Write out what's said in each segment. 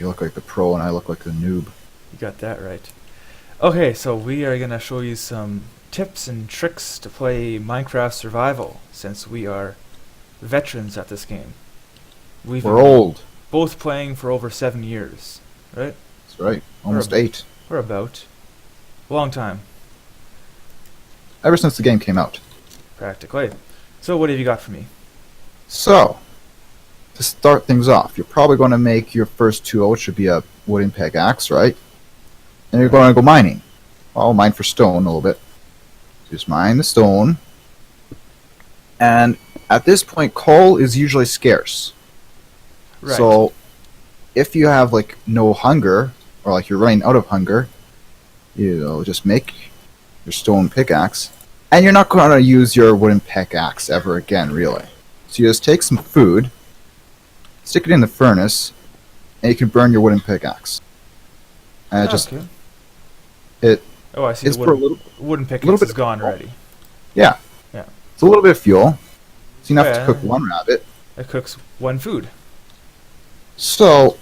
You look like the pro and I look like the noob. You got that right. Okay, so we are gonna show you some tips and tricks to play Minecraft Survival, since we are veterans at this game. We've We're been old. both playing for over 7 years, right? That's right. Or, Almost 8. or about. A long time, Ever since the game came out. practically. So what have you got for me? So, to start things off, you're probably going to make your first tool, which should be a wooden pickaxe, right? And you're going to go mining. Well, mine for stone a little bit. Just mine the stone. And at this point, coal is usually scarce. Right. So, if you have like no hunger, or like you're running out of hunger, you'll just make your stone pickaxe. And you're not going to use your wooden pickaxe ever again, really. So you just take some food, stick it in the furnace, and you can burn your wooden pickaxe. And Okay. it Oh, I see. is The for a wooden little pickaxe bit is of gone fuel. already. Yeah, Yeah. it's a little bit of fuel. It's enough Yeah. to cook one rabbit. It cooks one food. So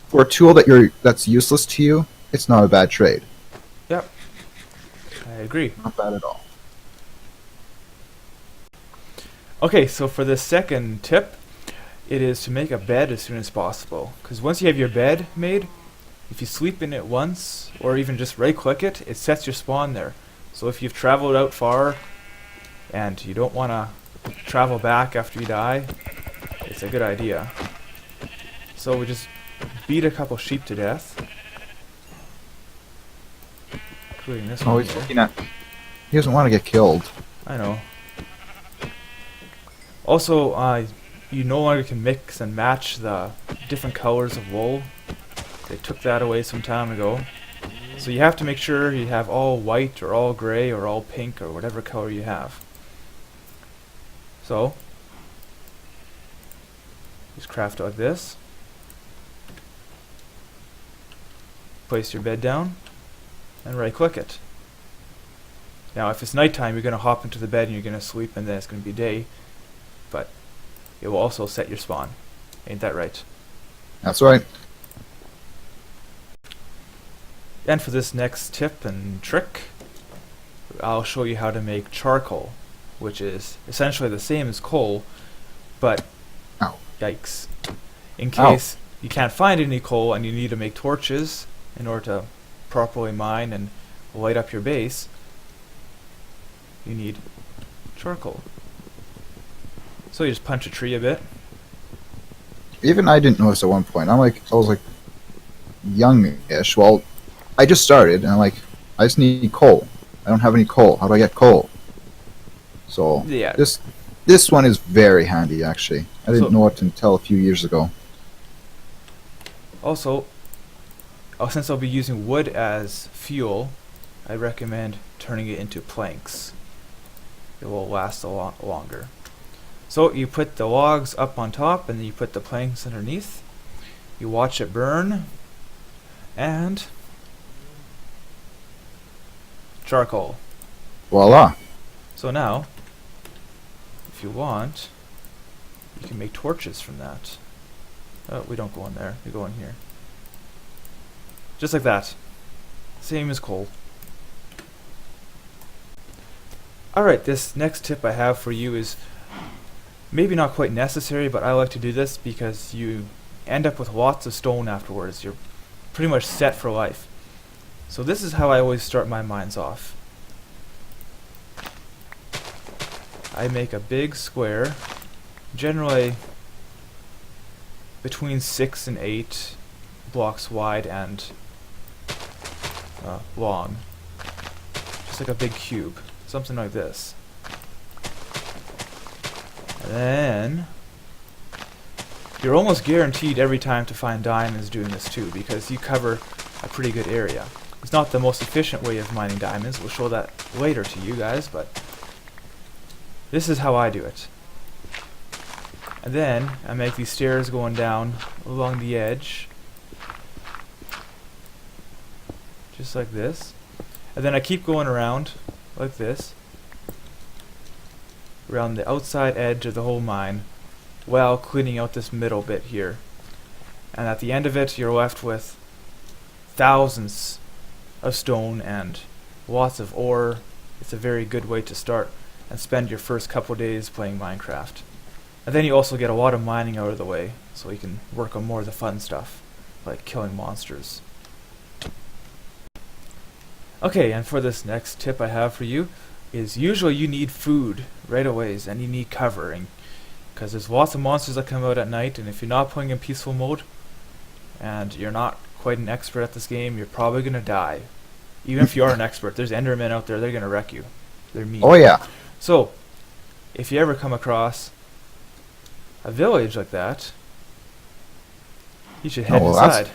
for a tool that's useless to you, it's not a bad trade. Yep. I agree. Not bad at all. Okay, so for the second tip, it is to make a bed as soon as possible. Because once you have your bed made, if you sleep in it once, or even just right-click it, it sets your spawn there. So if you've traveled out far, and you don't want to travel back after you die, it's a good idea. So we just beat a couple sheep to death. Including this Oh, one he's here. looking at. He doesn't want to get killed. I know. Also, you no longer can mix and match the different colors of wool. They took that away some time ago. So you have to make sure you have all white or all gray or all pink or whatever color you have. So, just craft like this. Place your bed down and right click it. Now if it's nighttime, you're going to hop into the bed and you're going to sleep, and then it's going to be day. But it will also set your spawn. Ain't that right? That's right. And for this next tip and trick, I'll show you how to make charcoal, which is essentially the same as coal, but Ow. yikes. In Ow. case you can't find any coal and you need to make torches in order to properly mine and light up your base, you need charcoal. So you just punch a tree a bit. Even I didn't notice at one point. I was like young-ish. Well, I just started, and I'm like, I just need coal. I don't have any coal. How do I get coal? So Yeah. this one is very handy, actually. I didn't So- know it until a few years ago. Also, since I'll be using wood as fuel, I recommend turning it into planks. It will last a lot longer. So you put the logs up on top and then you put the planks underneath. You watch it burn, and charcoal. Voila. So now, if you want, you can make torches from that. Oh, we don't go in there, we go in here. Just like that. Same as coal. Alright, this next tip I have for you is maybe not quite necessary, but I like to do this because you end up with lots of stone afterwards. You're pretty much set for life. So this is how I always start my mines off. I make a big square, generally between 6 and 8 blocks wide and long. Just like a big cube. Something like this. And then you're almost guaranteed every time to find diamonds doing this too, because you cover a pretty good area. It's not the most efficient way of mining diamonds. We'll show that later to you guys, but this is how I do it. And then I make these stairs going down along the edge, just like this. And then I keep going around like this, around the outside edge of the whole mine, while cleaning out this middle bit here. And at the end of it, you're left with thousands of stone and lots of ore. It's a very good way to start and spend your first couple days playing Minecraft. And then you also get a lot of mining out of the way, so you can work on more of the fun stuff, like killing monsters. Okay, and for this next tip I have for you is usually you need food right away, and you need cover, because there's lots of monsters that come out at night, and if you're not playing in peaceful mode, and you're not quite an expert at this game, you're probably going to die. Even if you are an expert, there's Endermen out there, they're going to wreck you. They're mean. Oh yeah. So, if you ever come across a village like that, you should head inside.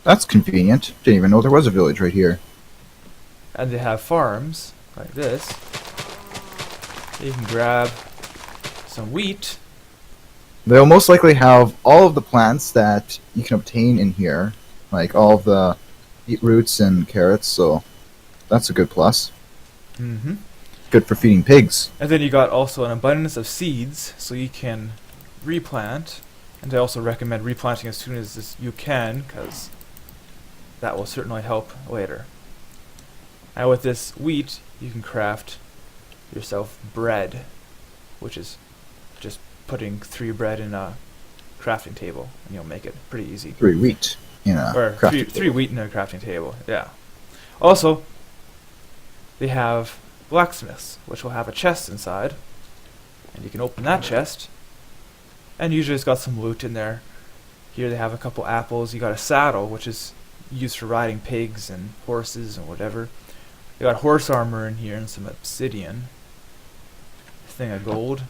That's convenient. Didn't even know there was a village right here. And they have farms like this. You can grab some wheat. They'll most likely have all of the plants that you can obtain in here, like all of the beetroots and carrots, so that's a good plus. Mm-hmm. Good for feeding pigs. And then you got also an abundance of seeds, so you can replant. And I also recommend replanting as soon as you can, because that will certainly help later. Now with this wheat, you can craft yourself bread, which is just putting 3 bread in a crafting table, and you'll make it pretty easy. 3 wheat in a or crafting three wheat in a crafting table, yeah. Also, they have blacksmiths, which will have a chest inside, and you can open that chest, and usually it's got some loot in there. Here they have a couple apples. You got a saddle, which is used for riding pigs and horses and whatever. They got horse armor in here and some obsidian. A thing of gold.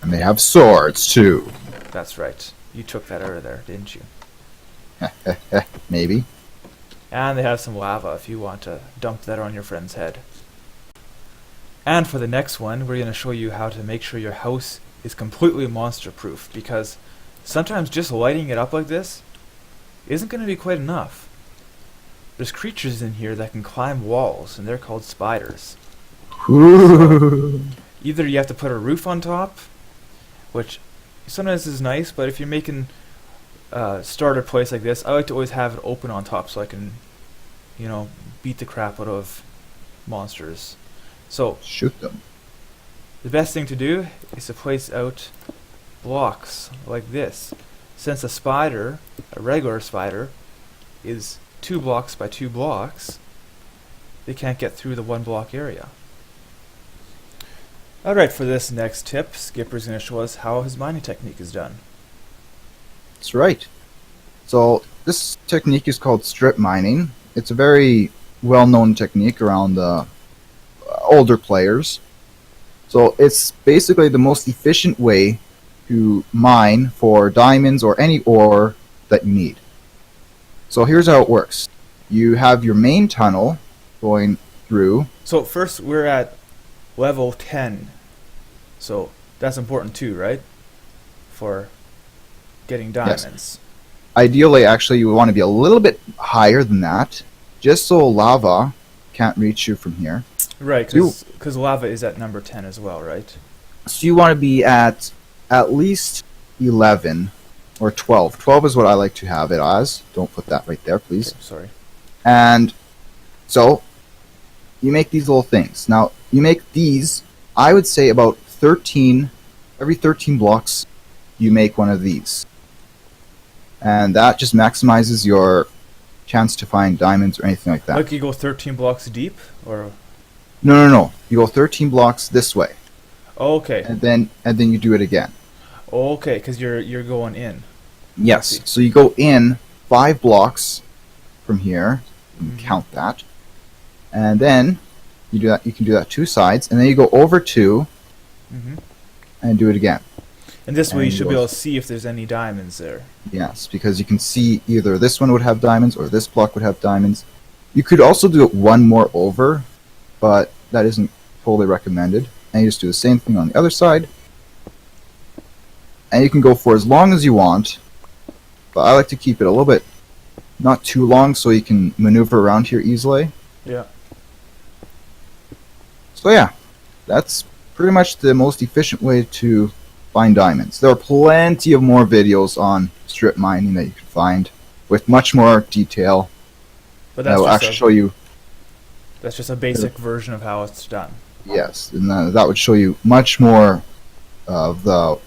And they have swords too. That's right. You took that out of there, didn't you? Maybe. And they have some lava if you want to dump that on your friend's head. And for the next one, we're going to show you how to make sure your house is completely monster-proof, because sometimes just lighting it up like this isn't going to be quite enough. There's creatures in here that can climb walls, and they're called spiders. So, either you have to put a roof on top, which sometimes is nice, but if you're making a starter place like this, I like to always have it open on top so I can, beat the crap out of monsters. So, shoot them. The best thing to do is to place out blocks like this. Since a regular spider, is 2 blocks by 2 blocks, they can't get through the 1 block area. Alright, for this next tip, Skipper's going to show us how his mining technique is done. That's right. So this technique is called strip mining. It's a very well-known technique around the older players. So it's basically the most efficient way to mine for diamonds or any ore that you need. So here's how it works. You have your main tunnel going through. So first we're at level 10. So that's important too, right? For getting diamonds. Yes. Ideally, actually, you want to be a little bit higher than that, just so lava can't reach you from here. Right, because lava is at number 10 as well, right? So you want to be at least 11 or 12. 12 is what I like to have it as. Don't put that right there, please. Okay, sorry. And so you make these little things. Now, you make these, I would say about 13, every 13 blocks, you make one of these. And that just maximizes your chance to find diamonds or anything like that. Like you go 13 blocks deep, or? No. You go 13 blocks this way. Okay. And then you do it again. Okay, because you're going in. Yes. So you go in 5 blocks from here. You can count that. And then you do that. You can do that 2 sides, and then you go over 2 and do it again. And this way you should be able to see if there's any diamonds there. Yes, because you can see either this one would have diamonds or this block would have diamonds. You could also do it one more over, but that isn't totally recommended. And you just do the same thing on the other side. And you can go for as long as you want, but I like to keep it a little bit not too long so you can maneuver around here easily. Yeah. So yeah, that's pretty much the most efficient way to find diamonds. There are plenty of more videos on strip mining that you can find with much more detail. But That will actually show you. that's just a basic version of how it's done. Yes, and that would show you much more of the,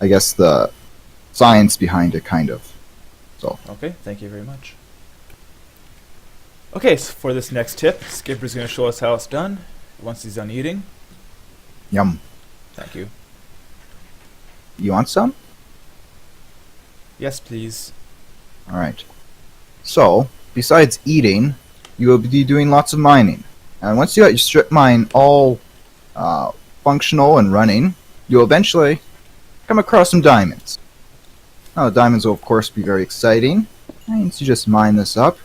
I guess, the science behind it, kind of. So. Okay, thank you very much. Okay, so for this next tip, Skipper's going to show us how it's done once he's done eating. Yum. Thank you. You want some? Yes, please. All right. So, besides eating, you will be doing lots of mining. And once you got your strip mine all functional and running, you'll eventually come across some diamonds. Now, the diamonds will, of course, be very exciting. And you just mine this up.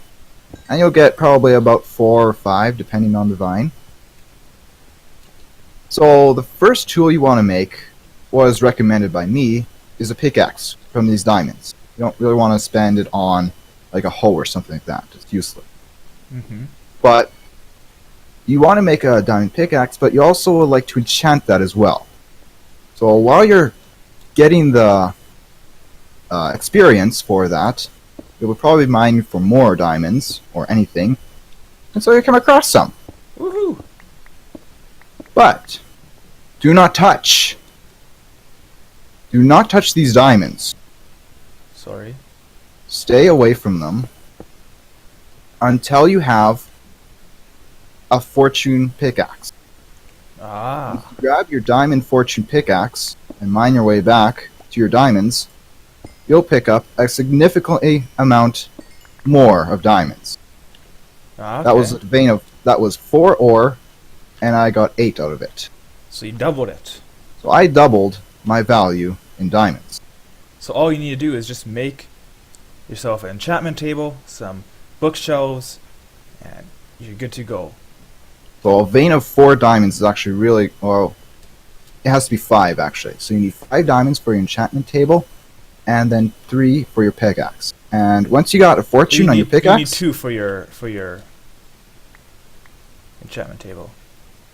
And you'll get probably about 4 or 5, depending on the vine. So, the first tool you want to make, was recommended by me, is a pickaxe from these diamonds. You don't really want to spend it on like a hoe or something like that. It's useless. Mm-hmm. But you want to make a diamond pickaxe, but you also would like to enchant that as well. So while you're getting the experience for that, you will probably mine for more diamonds or anything, and so you come across some. Woohoo! But do not touch. Do not touch these diamonds. Sorry. Stay away from them until you have a fortune pickaxe. Ah. Grab your diamond fortune pickaxe and mine your way back to your diamonds. You'll pick up a significantly amount more of diamonds. Okay. That was 4 ore, and I got 8 out of it. So you doubled it. So I doubled my value in diamonds. So all you need to do is just make yourself an enchantment table, some bookshelves, and you're good to go. So a vein of 4 diamonds is actually really, well, it has to be 5 actually. So you need 5 diamonds for your enchantment table, and then 3 for your pickaxe. And once you got a fortune on your pickaxe, you need 2 for your enchantment table.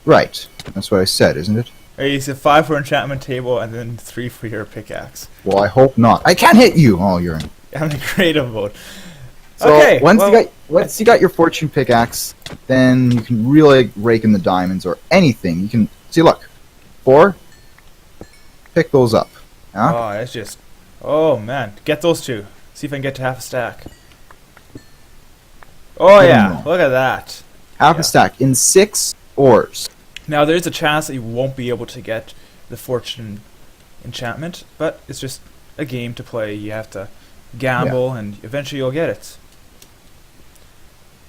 Right, that's what I said, isn't it? Or you said 5 for enchantment table and then 3 for your pickaxe. Well, I hope not. I can't hit you. Oh, you're in. I'm in creative mode. So okay. Once you got your fortune pickaxe, then you can really rake in the diamonds or anything. You can see. Look, 4. Pick those up. Yeah? Oh, that's just. Oh man, get those 2. See if I can get to half a stack. Oh yeah, look at that. Half a stack in 6 ores. Now there's a chance that you won't be able to get the fortune enchantment, but it's just a game to play. You have to gamble, and eventually you'll get it.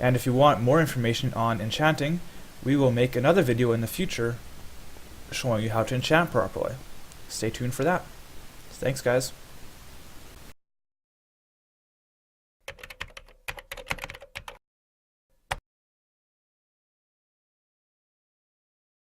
And if you want more information on enchanting, we will make another video in the future showing you how to enchant properly. Stay tuned for that. Thanks, guys.